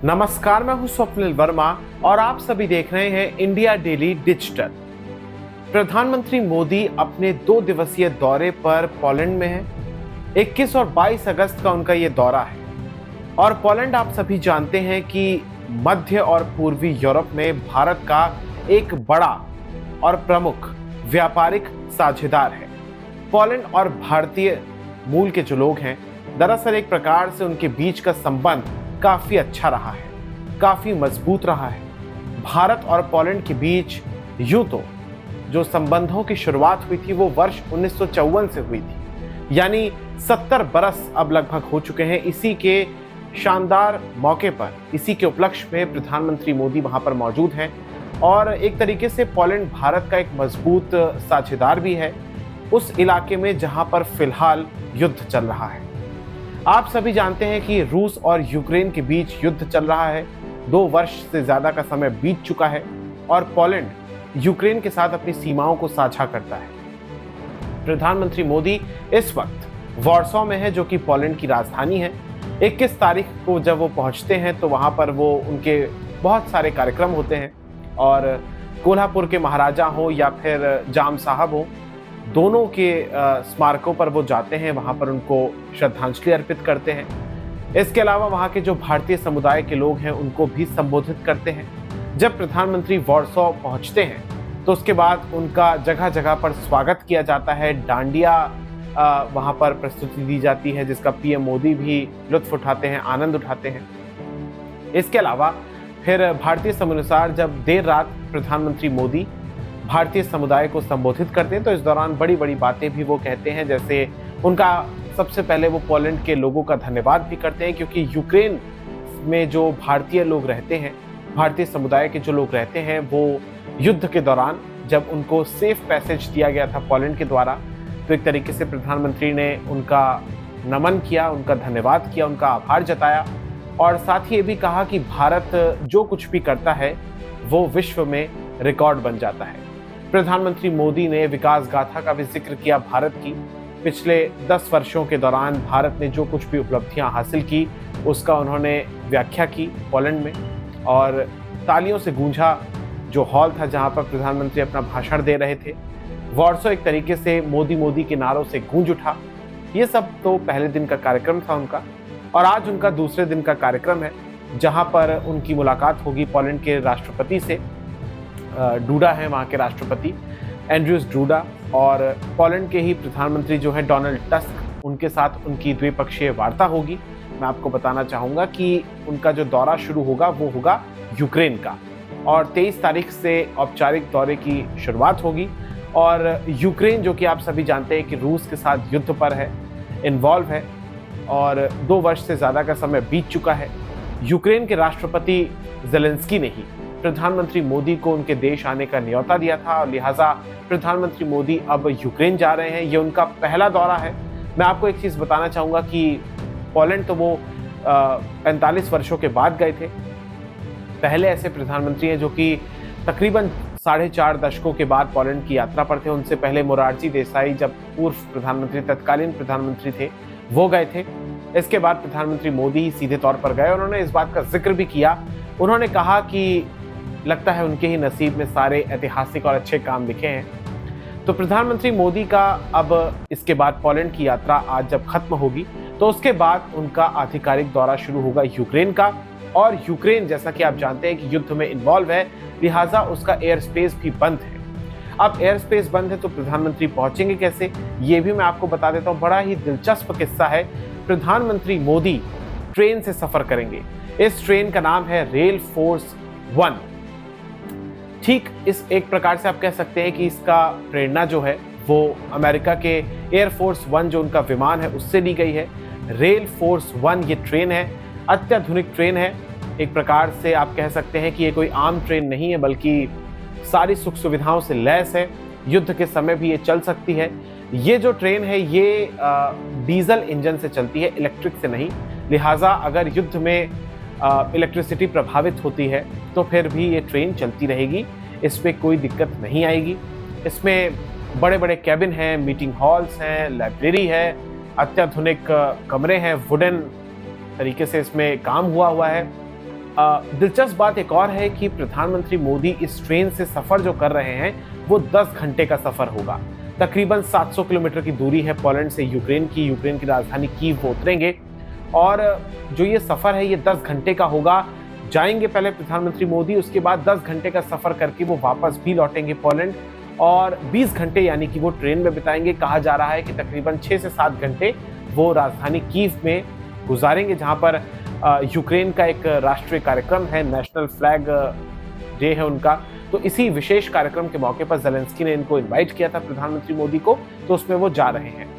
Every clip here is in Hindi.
नमस्कार, मैं हूं स्वप्निल वर्मा और आप सभी देख रहे हैं इंडिया डेली डिजिटल। प्रधानमंत्री मोदी अपने 2 दिवसीय दौरे पर पोलैंड में हैं। 21 और 22 अगस्त का उनका ये दौरा है और पोलैंड आप सभी जानते हैं कि मध्य और पूर्वी यूरोप में भारत का एक बड़ा और प्रमुख व्यापारिक साझेदार है। पोलैंड और भारतीय मूल के जो लोग हैं, दरअसल एक प्रकार से उनके बीच का संबंध काफी अच्छा रहा है, काफी मजबूत रहा है। भारत और पोलैंड के बीच यूं तो जो संबंधों की शुरुआत हुई थी वो वर्ष 1954 से हुई थी, यानी 70 बरस अब लगभग हो चुके हैं। इसी के शानदार मौके पर, इसी के उपलक्ष्य में प्रधानमंत्री मोदी वहां पर मौजूद हैं और एक तरीके से पोलैंड भारत का एक मजबूत साझेदार भी है उस इलाके में जहां पर फिलहाल युद्ध चल रहा है। आप सभी जानते हैं कि रूस और यूक्रेन के बीच युद्ध चल रहा है। 2 वर्ष से ज्यादा का समय बीत चुका है और पोलैंड यूक्रेन के साथ अपनी सीमाओं को साझा करता है। प्रधानमंत्री मोदी इस वक्त वॉर्सो में है, जो कि पोलैंड की राजधानी है। 21 तारीख को जब वो पहुंचते हैं तो वहां पर वो उनके बहुत सारे कार्यक्रम होते हैं और कोल्हापुर के महाराजा हो या फिर जाम साहब हो, दोनों के स्मारकों पर वो जाते हैं, वहां पर उनको श्रद्धांजलि अर्पित करते हैं। इसके अलावा वहां के जो भारतीय समुदाय के लोग हैं उनको भी संबोधित करते हैं। जब प्रधानमंत्री वॉर्सो पहुंचते हैं तो उसके बाद उनका जगह जगह पर स्वागत किया जाता है। डांडिया वहां पर प्रस्तुति दी जाती है जिसका पीएम मोदी भी लुत्फ उठाते हैं, आनंद उठाते हैं। इसके अलावा फिर भारतीय समयानुसार जब देर रात प्रधानमंत्री मोदी भारतीय समुदाय को संबोधित करते हैं तो इस दौरान बड़ी बड़ी बातें भी वो कहते हैं। जैसे उनका सबसे पहले वो पोलैंड के लोगों का धन्यवाद भी करते हैं, क्योंकि यूक्रेन में जो भारतीय लोग रहते हैं, भारतीय समुदाय के जो लोग रहते हैं, वो युद्ध के दौरान जब उनको सेफ पैसेज दिया गया था पोलैंड के द्वारा, तो एक तरीके से प्रधानमंत्री ने उनका नमन किया, उनका धन्यवाद किया, उनका आभार जताया और साथ ही ये भी कहा कि भारत जो कुछ भी करता है वो विश्व में रिकॉर्ड बन जाता है। प्रधानमंत्री मोदी ने विकास गाथा का भी जिक्र किया भारत की। पिछले 10 वर्षों के दौरान भारत ने जो कुछ भी उपलब्धियां हासिल की उसका उन्होंने व्याख्या की पोलैंड में और तालियों से गूंजा जो हॉल था जहां पर प्रधानमंत्री अपना भाषण दे रहे थे। वॉर्सो एक तरीके से मोदी मोदी के नारों से गूंज उठा। ये सब तो पहले दिन का कार्यक्रम था उनका और आज उनका दूसरे दिन का कार्यक्रम है जहां पर उनकी मुलाकात होगी पोलैंड के राष्ट्रपति से। डूडा है वहाँ के राष्ट्रपति, एंड्रयूस डूडा, और पोलैंड के ही प्रधानमंत्री जो है डोनाल्ड टस्क, उनके साथ उनकी द्विपक्षीय वार्ता होगी। मैं आपको बताना चाहूँगा कि उनका जो दौरा शुरू होगा वो होगा यूक्रेन का और 23 तारीख से औपचारिक दौरे की शुरुआत होगी। और यूक्रेन, जो कि आप सभी जानते हैं कि रूस के साथ युद्ध पर है, इन्वॉल्व है और 2 वर्ष से ज़्यादा का समय बीत चुका है। यूक्रेन के राष्ट्रपति ज़ेलेंस्की ने ही प्रधानमंत्री मोदी को उनके देश आने का न्योता दिया था और लिहाजा प्रधानमंत्री मोदी अब यूक्रेन जा रहे हैं। ये उनका पहला दौरा है। मैं आपको एक चीज़ बताना चाहूँगा कि पोलैंड तो वो 45 वर्षों के बाद गए थे। पहले ऐसे प्रधानमंत्री हैं जो कि तकरीबन 4.5 दशकों के बाद पोलैंड की यात्रा पर थे। उनसे पहले मोरारजी देसाई, जब पूर्व प्रधानमंत्री, तत्कालीन प्रधानमंत्री थे, वो गए थे। इसके बाद प्रधानमंत्री मोदी सीधे तौर पर गए। उन्होंने इस बात का जिक्र भी किया। उन्होंने कहा कि लगता है उनके ही नसीब में सारे ऐतिहासिक और अच्छे काम लिखे हैं। तो प्रधानमंत्री मोदी का अब इसके बाद पोलैंड की यात्रा आज जब खत्म होगी तो उसके बाद उनका आधिकारिक दौरा शुरू होगा यूक्रेन का। और यूक्रेन, जैसा कि आप जानते हैं कि युद्ध में इन्वॉल्व है, लिहाजा उसका एयर स्पेस भी बंद है। अब एयर स्पेस बंद है तो प्रधानमंत्री पहुंचेंगे कैसे, ये भी मैं आपको बता देता हूँ। बड़ा ही दिलचस्प किस्सा है। प्रधानमंत्री मोदी ट्रेन से सफर करेंगे। इस ट्रेन का नाम है रेल फोर्स 1। ठीक इस एक प्रकार से आप कह सकते हैं कि इसका प्रेरणा जो है वो अमेरिका के एयरफोर्स 1 जो उनका विमान है उससे ली गई है। रेल फोर्स 1 ये ट्रेन है, अत्याधुनिक ट्रेन है। एक प्रकार से आप कह सकते हैं कि ये कोई आम ट्रेन नहीं है, बल्कि सारी सुख सुविधाओं से लैस है। युद्ध के समय भी ये चल सकती है। ये जो ट्रेन है ये डीजल इंजन से चलती है, इलेक्ट्रिक से नहीं। लिहाजा अगर युद्ध में इलेक्ट्रिसिटी प्रभावित होती है तो फिर भी ये ट्रेन चलती रहेगी, इसमें कोई दिक्कत नहीं आएगी। इसमें बड़े बड़े कैबिन हैं, मीटिंग हॉल्स हैं, लाइब्रेरी है, अत्याधुनिक कमरे हैं, वुडन तरीके से इसमें काम हुआ है। दिलचस्प बात एक और है कि प्रधानमंत्री मोदी इस ट्रेन से सफर जो कर रहे हैं वो 10 घंटे का सफर होगा। तकरीबन 700 किलोमीटर की दूरी है पोलैंड से यूक्रेन की राजधानी कीव वो उतरेंगे और जो ये सफर है ये 10 घंटे का होगा। जाएंगे पहले प्रधानमंत्री मोदी, उसके बाद 10 घंटे का सफर करके वो वापस भी लौटेंगे पोलैंड और 20 घंटे यानी कि वो ट्रेन में बिताएंगे। कहा जा रहा है कि तकरीबन 6 से 7 घंटे वो राजधानी कीव में गुजारेंगे, जहां पर यूक्रेन का एक राष्ट्रीय कार्यक्रम है, नेशनल फ्लैग डे है उनका। तो इसी विशेष कार्यक्रम के मौके पर ज़ेलेंस्की ने इनको इनवाइट किया था प्रधानमंत्री मोदी को, तो उसमें वो जा रहे हैं।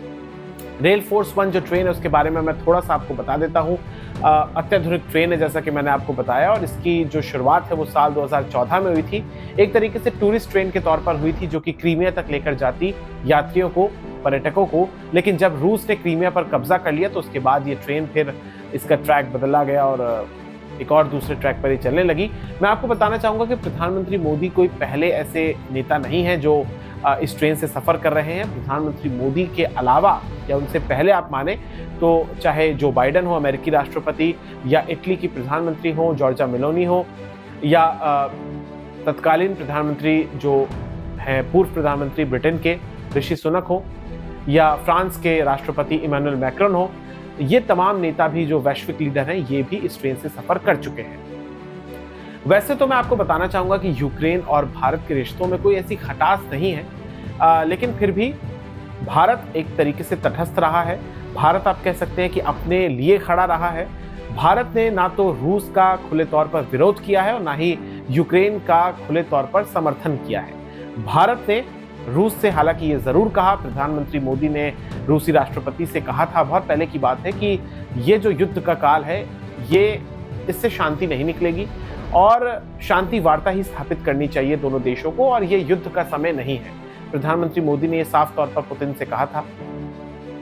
रेल फोर्स 1 जो ट्रेन है उसके बारे में मैं थोड़ा सा आपको बता देता हूँ। अत्याधुनिक ट्रेन है जैसा कि मैंने आपको बताया और इसकी जो शुरुआत है वो साल 2014 में हुई थी। एक तरीके से टूरिस्ट ट्रेन के तौर पर हुई थी जो कि क्रीमिया तक लेकर जाती यात्रियों को, पर्यटकों को। लेकिन जब रूस ने क्रीमिया पर कब्जा कर लिया तो उसके बाद ये ट्रेन फिर इसका ट्रैक बदला गया और एक और दूसरे ट्रैक पर ही चलने लगी। मैं आपको बताना चाहूँगा कि प्रधानमंत्री मोदी कोई पहले ऐसे नेता नहीं है जो इस ट्रेन से सफ़र कर रहे हैं। प्रधानमंत्री मोदी के अलावा या उनसे पहले आप माने तो चाहे जो बाइडेन हो अमेरिकी राष्ट्रपति, या इटली की प्रधानमंत्री हो जॉर्जा मेलोनी हो, या तत्कालीन प्रधानमंत्री जो हैं पूर्व प्रधानमंत्री ब्रिटेन के ऋषि सुनक हो, या फ्रांस के राष्ट्रपति इमैनुअल मैक्रोन हो, ये तमाम नेता भी जो वैश्विक लीडर हैं ये भी इस ट्रेन से सफ़र कर चुके हैं। वैसे तो मैं आपको बताना चाहूँगा कि यूक्रेन और भारत के रिश्तों में कोई ऐसी खटास नहीं है, लेकिन फिर भी भारत एक तरीके से तटस्थ रहा है। भारत आप कह सकते हैं कि अपने लिए खड़ा रहा है। भारत ने ना तो रूस का खुले तौर पर विरोध किया है और ना ही यूक्रेन का खुले तौर पर समर्थन किया है। भारत ने रूस से हालांकि ये ज़रूर कहा, प्रधानमंत्री मोदी ने रूसी राष्ट्रपति से कहा था, बहुत पहले की बात है, कि ये जो युद्ध का काल है ये इससे शांति नहीं निकलेगी और शांति वार्ता ही स्थापित करनी चाहिए दोनों देशों को और ये युद्ध का समय नहीं है। प्रधानमंत्री मोदी ने ये साफ तौर पर पुतिन से कहा था।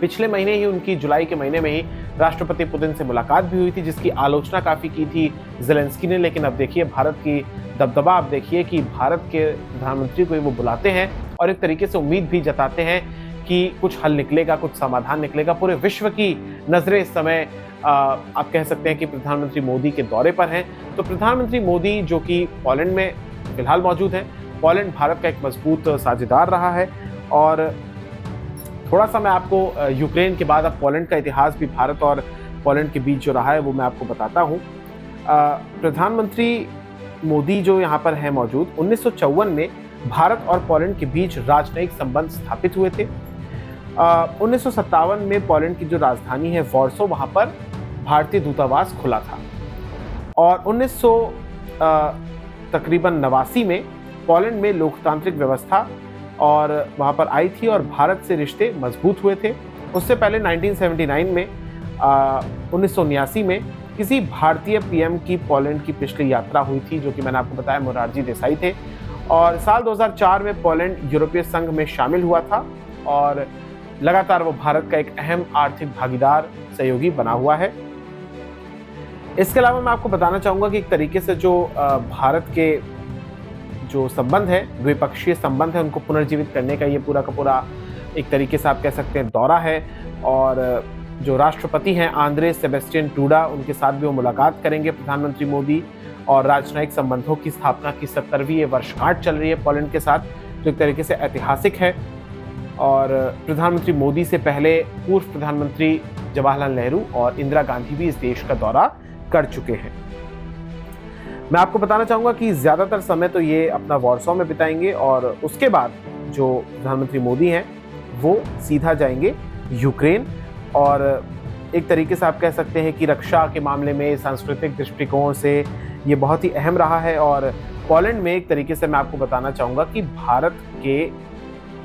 पिछले महीने ही उनकी जुलाई के महीने में ही राष्ट्रपति पुतिन से मुलाकात भी हुई थी जिसकी आलोचना काफ़ी की थी ज़ेलेंस्की ने। लेकिन अब देखिए भारत की दबदबा, आप देखिए कि भारत के प्रधानमंत्री को वो बुलाते हैं और एक तरीके से उम्मीद भी जताते हैं कि कुछ हल निकलेगा, कुछ समाधान निकलेगा। पूरे विश्व की नज़रें इस समय आप कह सकते हैं कि प्रधानमंत्री मोदी के दौरे पर हैं। तो प्रधानमंत्री मोदी जो कि पोलैंड में फिलहाल मौजूद हैं, पोलैंड भारत का एक मजबूत साझेदार रहा है। और थोड़ा सा मैं आपको यूक्रेन के बाद अब पोलैंड का इतिहास भी भारत और पोलैंड के बीच जो रहा है वो मैं आपको बताता हूँ। प्रधानमंत्री मोदी जो यहाँ पर है मौजूद, 1954 में भारत और पोलैंड के बीच राजनयिक संबंध स्थापित हुए थे। 1957 में पोलैंड की जो राजधानी है वॉर्सो, वहाँ पर भारतीय दूतावास खुला था और 1900 तकरीबन 89 में पोलैंड में लोकतांत्रिक व्यवस्था और वहाँ पर आई थी और भारत से रिश्ते मजबूत हुए थे। उससे पहले 1979 में 1979 में किसी भारतीय पीएम की पोलैंड की पिछली यात्रा हुई थी जो कि मैंने आपको बताया मोरारजी देसाई थे। और साल 2004 में पोलैंड यूरोपीय संघ में शामिल हुआ था और लगातार वो भारत का एक अहम आर्थिक भागीदार, सहयोगी बना हुआ है। इसके अलावा मैं आपको बताना चाहूँगा कि एक तरीके से जो भारत के जो संबंध है, द्विपक्षीय संबंध है, उनको पुनर्जीवित करने का ये पूरा का पूरा एक तरीके से आप कह सकते हैं दौरा है। और जो राष्ट्रपति हैं आंद्रे सेबेस्टियन टूडा, उनके साथ भी वो मुलाकात करेंगे प्रधानमंत्री मोदी। और राजनयिक संबंधों की स्थापना की 70वीं वर्षगांठ चल रही है पोलैंड के साथ, जो एक तरीके से ऐतिहासिक है। और प्रधानमंत्री मोदी से पहले पूर्व प्रधानमंत्री जवाहरलाल नेहरू और इंदिरा गांधी भी इस देश का दौरा कर चुके हैं। मैं आपको बताना चाहूँगा कि ज़्यादातर समय तो ये अपना वॉर्सो में बिताएंगे और उसके बाद जो प्रधानमंत्री मोदी हैं वो सीधा जाएंगे यूक्रेन। और एक तरीके से आप कह सकते हैं कि रक्षा के मामले में सांस्कृतिक दृष्टिकोण से ये बहुत ही अहम रहा है। और पोलैंड में एक तरीके से मैं आपको बताना चाहूँगा कि भारत के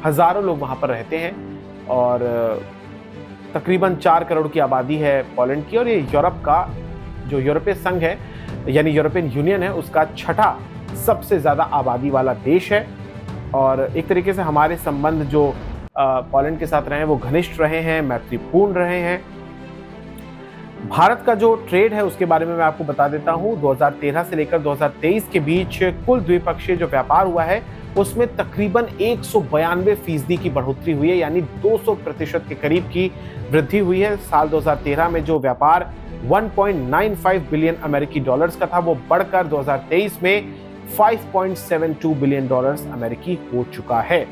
हज़ारों लोग वहाँ पर रहते हैं और तकरीबन 4 करोड़ की आबादी है पोलैंड की। और ये यूरोप का जो यूरोपीय संघ है यानी यूरोपियन यूनियन है उसका 6ठा सबसे ज़्यादा आबादी वाला देश है। और एक तरीके से हमारे संबंध जो पोलैंड के साथ रहे हैं वो घनिष्ठ रहे हैं, मैत्रीपूर्ण रहे हैं। भारत का जो ट्रेड है उसके बारे में मैं आपको बता देता हूँ। 2013 से लेकर 2023 के बीच कुल द्विपक्षीय जो व्यापार हुआ है उसमें तकरीबन 192% की बढ़ोतरी हुई है, यानी 200% के करीब की वृद्धि हुई है। साल 2013 में जो व्यापार 1.95 बिलियन अमेरिकी डॉलर्स का था, वो बढ़कर 2023 में 5.72 बिलियन डॉलर्स अमेरिकी हो चुका है।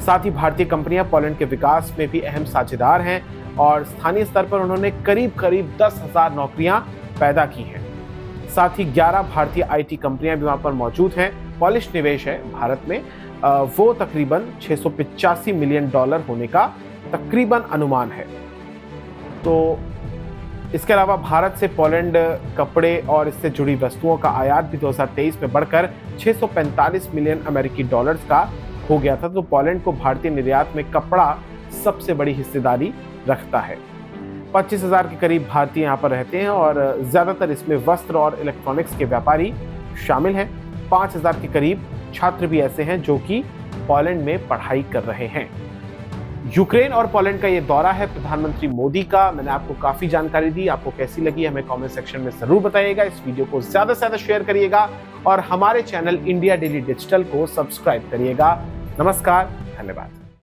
साथ ही भारतीय कंपनियां पोलैंड के विकास में भी अहम साझेदार हैं और स्थानीय स्तर पर उन्होंने करीब 10,000 नौकरियां पैदा की हैं। साथ ही 11 भारतीय आईटी कंपनियां भी वहां पर मौजूद हैं। पॉलिश निवेश है भारत में, वो तकरीबन 685 मिलियन डॉलर होने का तकरीबन अनुमान है। तो इसके अलावा भारत से पोलैंड कपड़े और इससे जुड़ी वस्तुओं का आयात भी 2023 में बढ़कर 645 मिलियन अमेरिकी डॉलर्स का हो गया था। तो पोलैंड को भारतीय निर्यात में कपड़ा सबसे बड़ी हिस्सेदारी रखता है। 25,000 के करीब भारतीय यहाँ पर रहते हैं और ज्यादातर इसमें वस्त्र और इलेक्ट्रॉनिक्स के व्यापारी शामिल हैं। 5,000 के करीब छात्र भी ऐसे हैं जो कि पोलैंड में पढ़ाई कर रहे हैं। यूक्रेन और पोलैंड का ये दौरा है प्रधानमंत्री मोदी का। मैंने आपको काफी जानकारी दी, आपको कैसी लगी हमें कमेंट सेक्शन में जरूर बताइएगा। इस वीडियो को ज्यादा से ज्यादा शेयर करिएगा और हमारे चैनल इंडिया डेली डिजिटल को सब्सक्राइब करिएगा। नमस्कार, धन्यवाद।